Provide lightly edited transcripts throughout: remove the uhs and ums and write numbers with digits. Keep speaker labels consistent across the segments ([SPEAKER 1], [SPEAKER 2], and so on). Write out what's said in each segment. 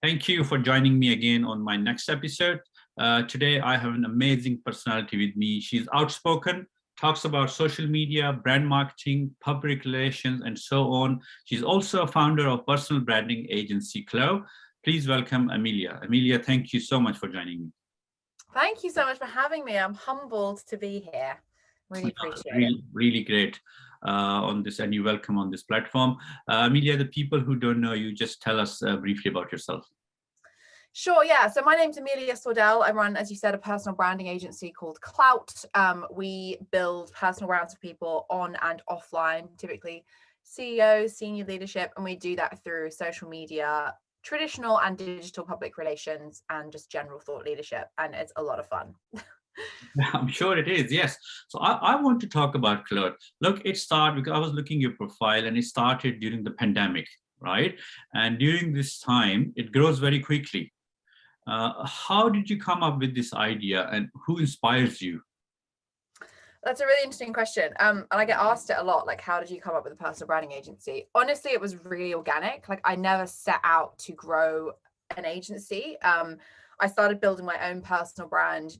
[SPEAKER 1] Thank you for joining me again on my next episode. Today, I have an amazing personality with me. She's outspoken, talks about social media, brand marketing, public relations, and so on. She's also a founder of personal branding agency, KLOWT. Please welcome Amelia. Amelia, thank you so much for joining me.
[SPEAKER 2] Thank you so much for having me. I'm humbled to be here. Really appreciate it.
[SPEAKER 1] Really great on this, and you're welcome on this platform. Amelia, the people who don't know you, just tell us briefly about yourself.
[SPEAKER 2] Sure, yeah. So my name's Amelia Sordell. I run, as you said, a personal branding agency called Clout. We build personal brands for people on and offline, typically CEOs, senior leadership, and we do that through social media, traditional and digital public relations, and just general thought leadership. And it's a lot of fun.
[SPEAKER 1] I'm sure it is, yes. So I want to talk about Clout. Look, it started because I was looking at your profile and it started during the pandemic, right? And during this time, it grows very quickly. How did you come up with this idea and who inspires you?
[SPEAKER 2] That's a really interesting question. And I get asked it a lot, like, how did you come up with a personal branding agency? Honestly, it was really organic. Like, I never set out to grow an agency. I started building my own personal brand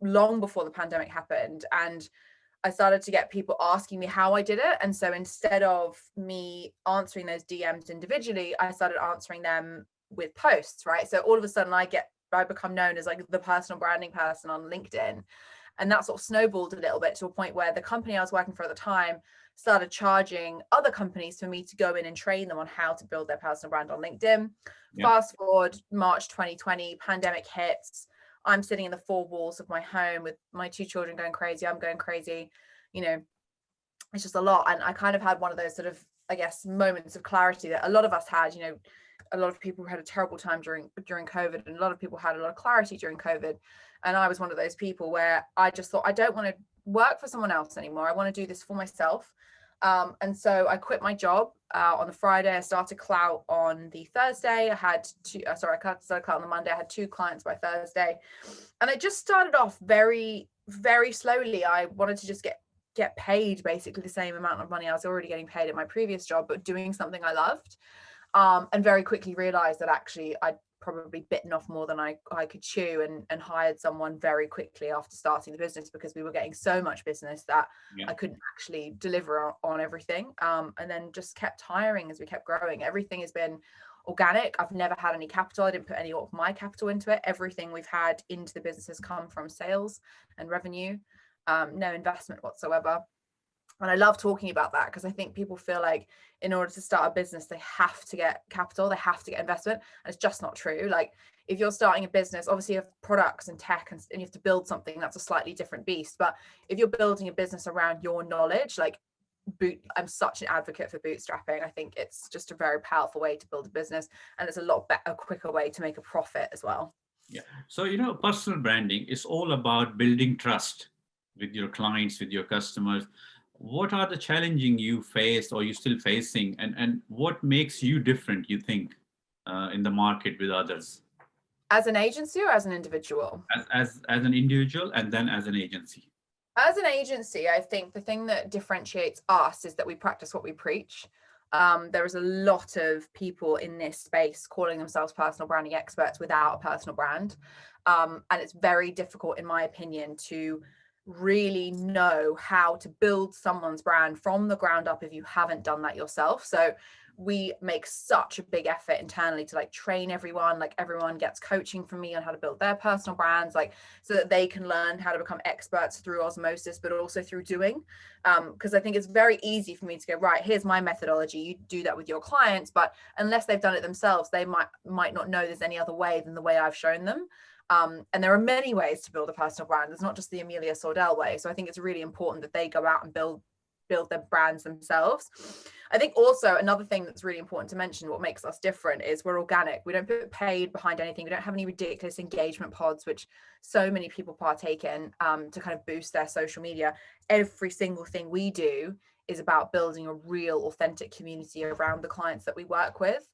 [SPEAKER 2] long before the pandemic happened. And I started to get people asking me how I did it. And so instead of me answering those DMs individually, I started answering them with posts, right? So all of a sudden I become known as like the personal branding person on LinkedIn. And that sort of snowballed a little bit to a point where the company I was working for at the time started charging other companies for me to go in and train them on how to build their personal brand on LinkedIn. Yeah. Fast forward March 2020, pandemic hits. I'm sitting in the four walls of my home with my two children going crazy. I'm going crazy. You know, it's just a lot. And I kind of had one of those sort of, I guess, moments of clarity that a lot of us had. You know, a lot of people had a terrible time during COVID, and a lot of people had a lot of clarity during COVID. And I was one of those people where I just thought, I don't want to work for someone else anymore. I want to do this for myself. And so I quit my job on the Friday. I started Clout on the Thursday. I started Clout on the Monday. I had 2 clients by Thursday. And it just started off very, very slowly. I wanted to just get paid basically the same amount of money I was already getting paid at my previous job, but doing something I loved. And very quickly realized that actually I'd probably bitten off more than I could chew, and hired someone very quickly after starting the business because we were getting so much business that I couldn't actually deliver on everything. And then just kept hiring as we kept growing. Everything has been organic. I've never had any capital. I didn't put any of my capital into it. Everything we've had into the business has come from sales and revenue, no investment whatsoever. And I love talking about that because I think people feel like in order to start a business, they have to get capital, they have to get investment. And it's just not true. Like if you're starting a business, obviously you have products and tech and you have to build something that's a slightly different beast. But if you're building a business around your knowledge, like I'm such an advocate for bootstrapping. I think it's just a very powerful way to build a business. And it's a lot better, quicker way to make a profit as well.
[SPEAKER 1] Yeah. So, personal branding is all about building trust with your clients, with your customers. What are the challenging you faced or you still facing, and what makes you different, you think, in the market with others?
[SPEAKER 2] As an agency or as an individual?
[SPEAKER 1] As an individual and then as an agency.
[SPEAKER 2] As an agency, I think the thing that differentiates us is that we practice what we preach. There is a lot of people in this space calling themselves personal branding experts without a personal brand. And it's very difficult, in my opinion, to really know how to build someone's brand from the ground up if you haven't done that yourself. So we make such a big effort internally to train everyone. Everyone gets coaching from me on how to build their personal brands, so that they can learn how to become experts through osmosis, but also through doing. Because I think it's very easy for me to go, right, here's my methodology. You do that with your clients, but unless they've done it themselves, they might not know there's any other way than the way I've shown them. And there are many ways to build a personal brand. There's not just the Amelia Sordell way. So I think it's really important that they go out and build their brands themselves. I think also another thing that's really important to mention, what makes us different, is we're organic. We don't put paid behind anything. We don't have any ridiculous engagement pods, which so many people partake in to kind of boost their social media. Every single thing we do is about building a real authentic community around the clients that we work with.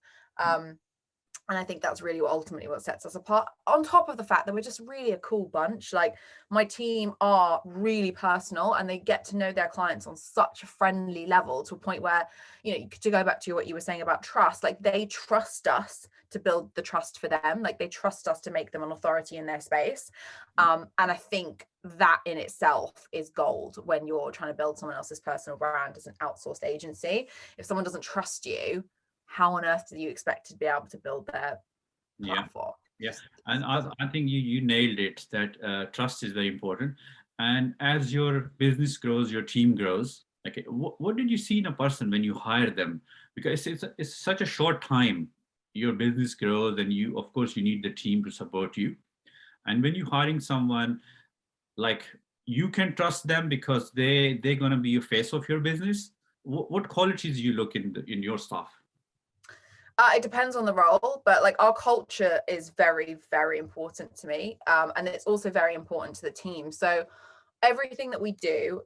[SPEAKER 2] And I think that's really ultimately what sets us apart, on top of the fact that we're just really a cool bunch. Like, my team are really personal and they get to know their clients on such a friendly level, to a point where, you know, to go back to what you were saying about trust, like they trust us to build the trust for them. Like, they trust us to make them an authority in their space. And I think that in itself is gold when you're trying to build someone else's personal brand as an outsourced agency. If someone doesn't trust you, how on earth do you expect to be able to build their platform?
[SPEAKER 1] Yeah. And I think you nailed it, that trust is very important. And as your business grows, your team grows. Okay, what did you see in a person when you hire them? Because it's such a short time. Your business grows, and you, of course, you need the team to support you. And when you're hiring someone, like, you can trust them because they're gonna be your face of your business. What qualities you look in your staff?
[SPEAKER 2] It depends on the role, but like, our culture is very, very important to me. And it's also very important to the team. So everything that we do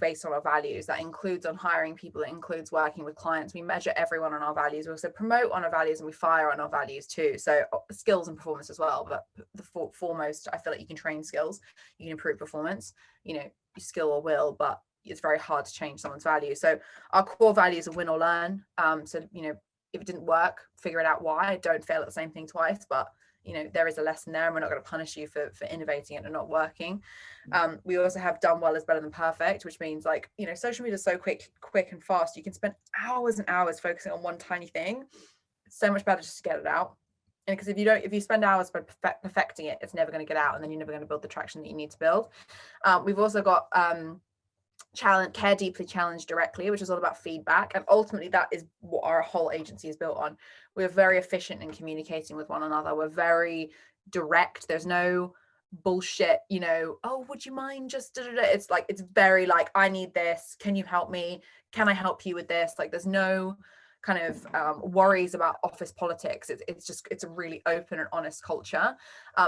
[SPEAKER 2] based on our values. That includes on hiring people, it includes working with clients. We measure everyone on our values. We also promote on our values, and we fire on our values too. So skills and performance as well. But the foremost, I feel like you can train skills, you can improve performance, you know, skill or will, but it's very hard to change someone's value. So our core values are win or learn. So, you know, if it didn't work, figure it out why. Don't fail at the same thing twice. But, you know, there is a lesson there, and we're not going to punish you for innovating it and not working. We also have done well is better than perfect, which means, like, you know, social media is so quick and fast. You can spend hours and hours focusing on one tiny thing. It's so much better just to get it out. And because if you spend hours perfecting it, it's never going to get out, and then you're never going to build the traction that you need to build. We've also got care deeply, challenge directly, which is all about feedback. And ultimately that is what our whole agency is built on. We're very efficient in communicating with one another. We're very direct. There's no bullshit, you know, oh, would you mind just it's like, it's very like, I need this, can you help me, can I help you with this? Like, there's no kind of worries about office politics. It's a really open and honest culture.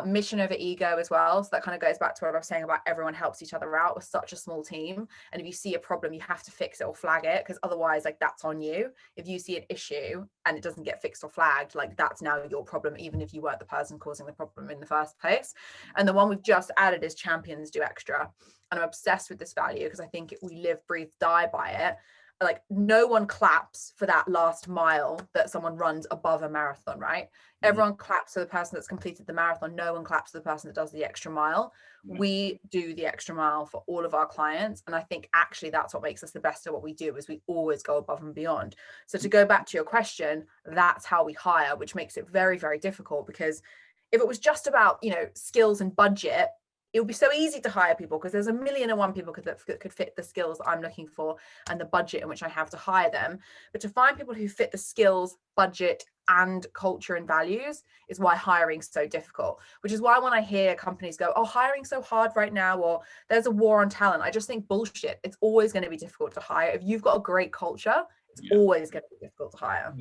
[SPEAKER 2] Mission over ego as well. So that kind of goes back to what I was saying about everyone helps each other out. We're such a small team, and if you see a problem, you have to fix it or flag it, because otherwise, like, that's on you. If you see an issue and it doesn't get fixed or flagged, like, that's now your problem, even if you weren't the person causing the problem in the first place. And the one we've just added is champions do extra. And I'm obsessed with this value because I think we live, breathe, die by it. Like, no one claps for that last mile that someone runs above a marathon, right? Everyone claps for the person that's completed the marathon. No one claps for the person that does the extra mile. We do the extra mile for all of our clients. And I think actually that's what makes us the best at what we do, is we always go above and beyond. So to go back to your question, that's how we hire, which makes it very, very difficult, because if it was just about, you know, skills and budget, it would be so easy to hire people, because there's 1,000,001 people that could fit the skills I'm looking for and the budget in which I have to hire them. But to find people who fit the skills, budget, and culture and values is why hiring is so difficult. Which is why when I hear companies go, oh, hiring's so hard right now, or there's a war on talent, I just think bullshit. It's always going to be difficult to hire. If you've got a great culture, it's always going to be difficult to hire.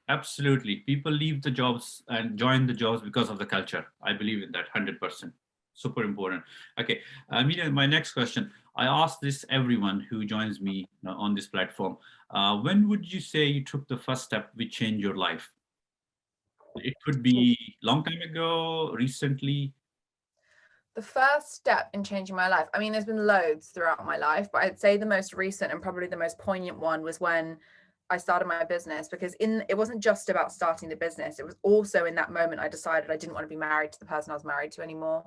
[SPEAKER 1] Absolutely. People leave the jobs and join the jobs because of the culture. I believe in that 100%. Super important. Okay, Amelia, my next question. I ask this everyone who joins me on this platform. When would you say you took the first step which changed your life? It could be long time ago, recently.
[SPEAKER 2] The first step in changing my life, I mean, there's been loads throughout my life, but I'd say the most recent and probably the most poignant one was when I started my business. Because it wasn't just about starting the business. It was also in that moment I decided I didn't want to be married to the person I was married to anymore.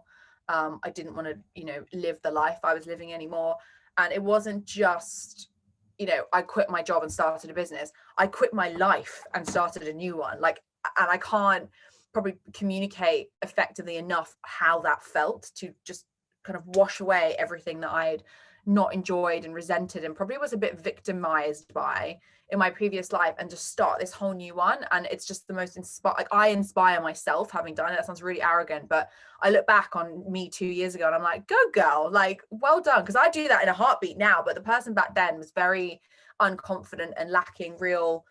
[SPEAKER 2] I didn't want to, you know, live the life I was living anymore. And it wasn't just, you know, I quit my job and started a business. I quit my life and started a new one. Like, and I can't probably communicate effectively enough how that felt, to just kind of wash away everything that I had not enjoyed and resented and probably was a bit victimized by in my previous life, and just start this whole new one. And it's just the most like, I inspire myself having done it. That sounds really arrogant, but I look back on me 2 years ago and I'm like, go girl, like, well done. Because I do that in a heartbeat now, but the person back then was very unconfident and lacking real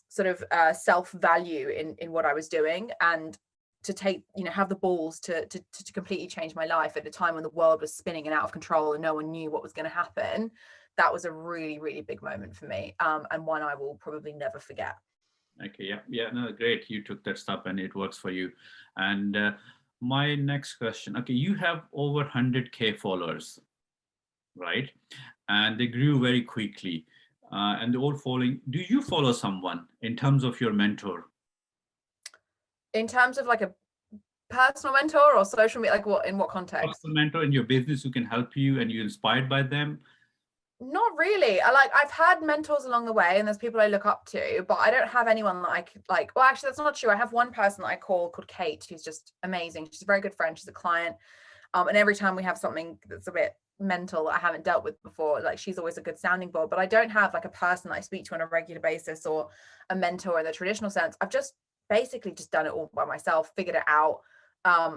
[SPEAKER 2] sort of self-value in what I was doing. And to take, you know, have the balls to completely change my life at a time when the world was spinning and out of control and no one knew what was going to happen, that was a really, really big moment for me, and one I will probably never forget.
[SPEAKER 1] Okay, yeah, no, great. You took that step and it works for you. And my next question, okay, you have over 100K followers, right? And they grew very quickly. And they're all following. Do you follow someone in terms of your mentor?
[SPEAKER 2] In terms of like a personal mentor or social media, like what, in what context?
[SPEAKER 1] Personal mentor in your business who can help you and you're inspired by them?
[SPEAKER 2] Not really. I've had mentors along the way and there's people I look up to, but I don't have anyone that I could like, well, actually that's not true. I have one person that I called Kate, who's just amazing. She's a very good friend. She's a client. And every time we have something that's a bit mental that I haven't dealt with before, like she's always a good sounding board, but I don't have like a person that I speak to on a regular basis or a mentor in the traditional sense. I've just basically just done it all by myself, figured it out,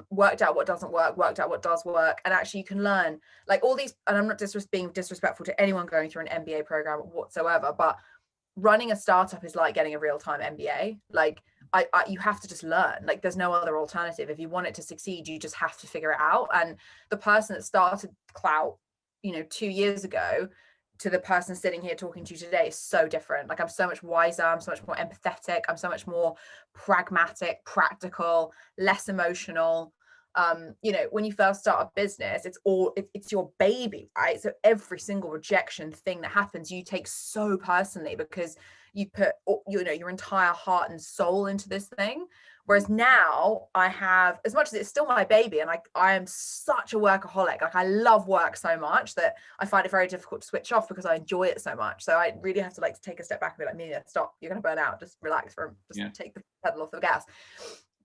[SPEAKER 2] worked out what doesn't work, worked out what does work. And actually you can learn like all these, and I'm not just being disrespectful to anyone going through an MBA program whatsoever, but running a startup is like getting a real-time MBA. Like you have to just learn. Like there's no other alternative. If you want it to succeed, you just have to figure it out. And the person that started Clout, 2 years ago, to the person sitting here talking to you today is so different. Like I'm so much wiser, I'm so much more empathetic, I'm so much more pragmatic, practical, less emotional. When you first start a business, it's your baby, right? So every single rejection thing that happens, you take so personally because you put your entire heart and soul into this thing. Whereas now I have, as much as it's still my baby, and I am such a workaholic, like I love work so much that I find it very difficult to switch off because I enjoy it so much. So I really have to like take a step back and be like, Amelia, stop, you're going to burn out, just relax, take the pedal off the gas.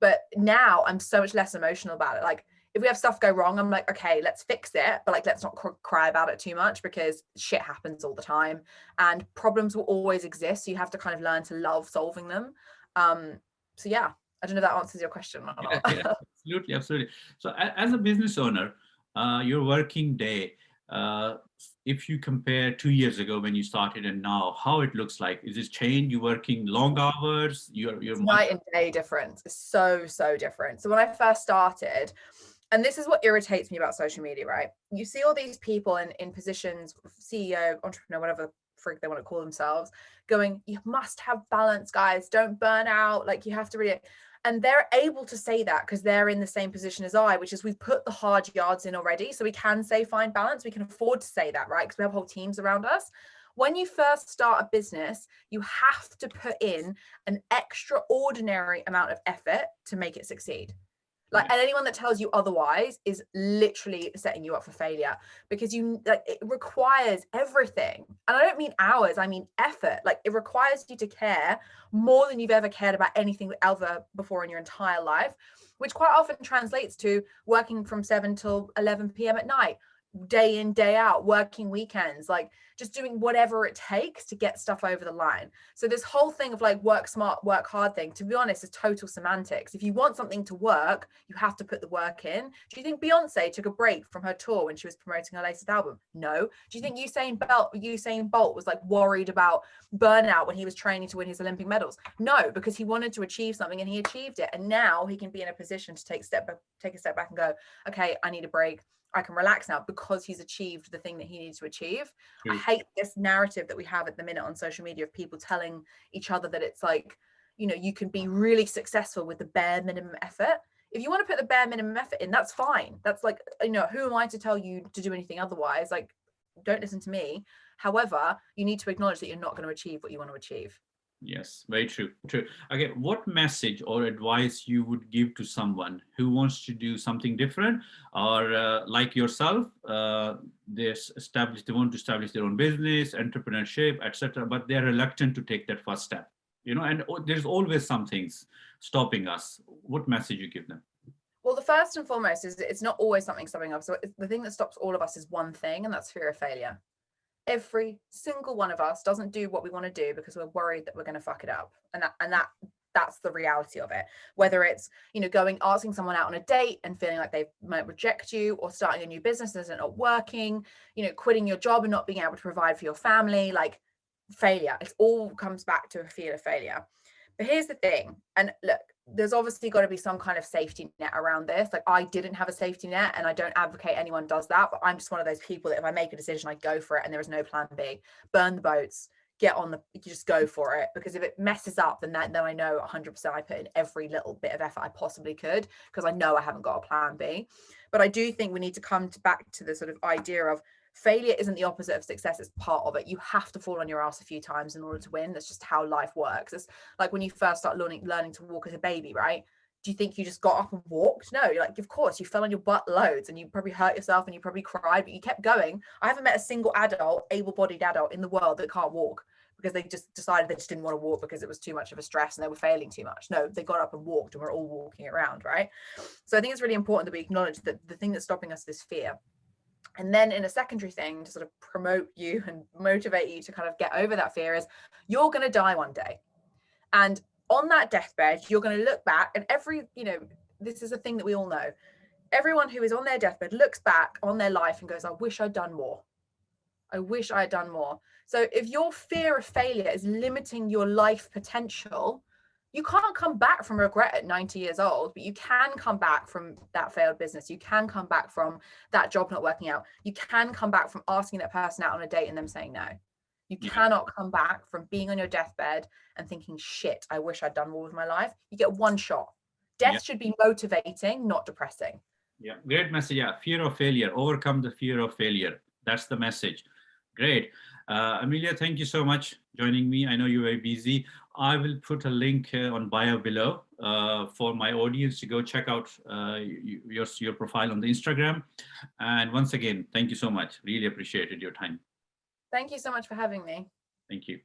[SPEAKER 2] But now I'm so much less emotional about it. Like if we have stuff go wrong, I'm like, okay, let's fix it, but like let's not cry about it too much because shit happens all the time and problems will always exist. So you have to kind of learn to love solving them. So yeah, I don't know if that answers your question or not.
[SPEAKER 1] Yeah, absolutely. So as a business owner, your working day, if you compare 2 years ago when you started and now, how it looks like, is it changed? You working long hours? Your
[SPEAKER 2] Night and day difference. It's so different. So when I first started, and this is what irritates me about social media, right? You see all these people in positions, CEO, entrepreneur, whatever freak they want to call themselves, going, you must have balance, guys. Don't burn out. Like you have to really, and they're able to say that because they're in the same position as I, which is we've put the hard yards in already. So we can say find balance. We can afford to say that, right? Because we have whole teams around us. When you first start a business, you have to put in an extraordinary amount of effort to make it succeed. Like, and anyone that tells you otherwise is literally setting you up for failure because it requires everything. And I don't mean hours, I mean effort. Like it requires you to care more than you've ever cared about anything ever before in your entire life, which quite often translates to working from 7 till 11 p.m. at night, day in, day out, working weekends, like just doing whatever it takes to get stuff over the line. So this whole thing of like work smart, work hard thing, to be honest, is total semantics. If you want something to work, you have to put the work in. Do you think Beyonce took a break from her tour when she was promoting her latest album? No. Do you think Usain Bolt was like worried about burnout when he was training to win his Olympic medals? No, because he wanted to achieve something and he achieved it. And now he can be in a position to take a step back and go, okay, I need a break. I can relax now because he's achieved the thing that he needs to achieve. I hate this narrative that we have at the minute on social media of people telling each other that it's like, you can be really successful with the bare minimum effort. If you want to put the bare minimum effort in, that's fine. That's like, who am I to tell you to do anything otherwise? Like, don't listen to me. However, you need to acknowledge that you're not going to achieve what you want to achieve.
[SPEAKER 1] Yes, very true. Okay, what message or advice you would give to someone who wants to do something different, or like yourself, they want to establish their own business, entrepreneurship, etc., but they're reluctant to take that first step. And there's always some things stopping us. What message you give them?
[SPEAKER 2] Well, the first and foremost is it's not always something stopping us. So the thing that stops all of us is one thing, and that's fear of failure. Every single one of us doesn't do what we want to do because we're worried that we're going to fuck it up. And that's the reality of it. Whether it's, asking someone out on a date and feeling like they might reject you, or starting a new business and it's not working, quitting your job and not being able to provide for your family, like failure. It all comes back to a fear of failure. But here's the thing. And look, there's obviously got to be some kind of safety net around this. Like I didn't have a safety net and I don't advocate anyone does that, but I'm just one of those people that if I make a decision, I go for it and there is no plan B. Burn the boats, you just go for it, because if it messes up, then I know 100% I put in every little bit of effort I possibly could, because I know I haven't got a plan B. But I do think we need to come back to the sort of idea of failure isn't the opposite of success, it's part of it. You have to fall on your ass a few times in order to win. That's just how life works. It's like when you first start learning to walk as a baby, right? Do you think you just got up and walked? No, you're like, of course, you fell on your butt loads and you probably hurt yourself and you probably cried, but you kept going. I haven't met a single adult, able-bodied adult in the world that can't walk because they just decided they just didn't want to walk because it was too much of a stress and they were failing too much. No, they got up and walked, and we're all walking around, right? So I think it's really important that we acknowledge that the thing that's stopping us is fear. And then in a secondary thing to sort of promote you and motivate you to kind of get over that fear is you're going to die one day. And on that deathbed, you're going to look back, and this is a thing that we all know. Everyone who is on their deathbed looks back on their life and goes, I wish I'd done more. I wish I had done more. So if your fear of failure is limiting your life potential, you can't come back from regret at 90 years old, but you can come back from that failed business. You can come back from that job not working out. You can come back from asking that person out on a date and them saying no. You cannot come back from being on your deathbed and thinking, shit, I wish I'd done more with my life. You get one shot. Death should be motivating, not depressing.
[SPEAKER 1] Yeah, great message. Yeah, fear of failure. Overcome the fear of failure. That's the message. Great. Amelia, thank you so much joining me. I know you're very busy. I will put a link on bio below for my audience to go check out your profile on the Instagram. And once again, thank you so much. Really appreciated your time.
[SPEAKER 2] Thank you so much for having me.
[SPEAKER 1] Thank you.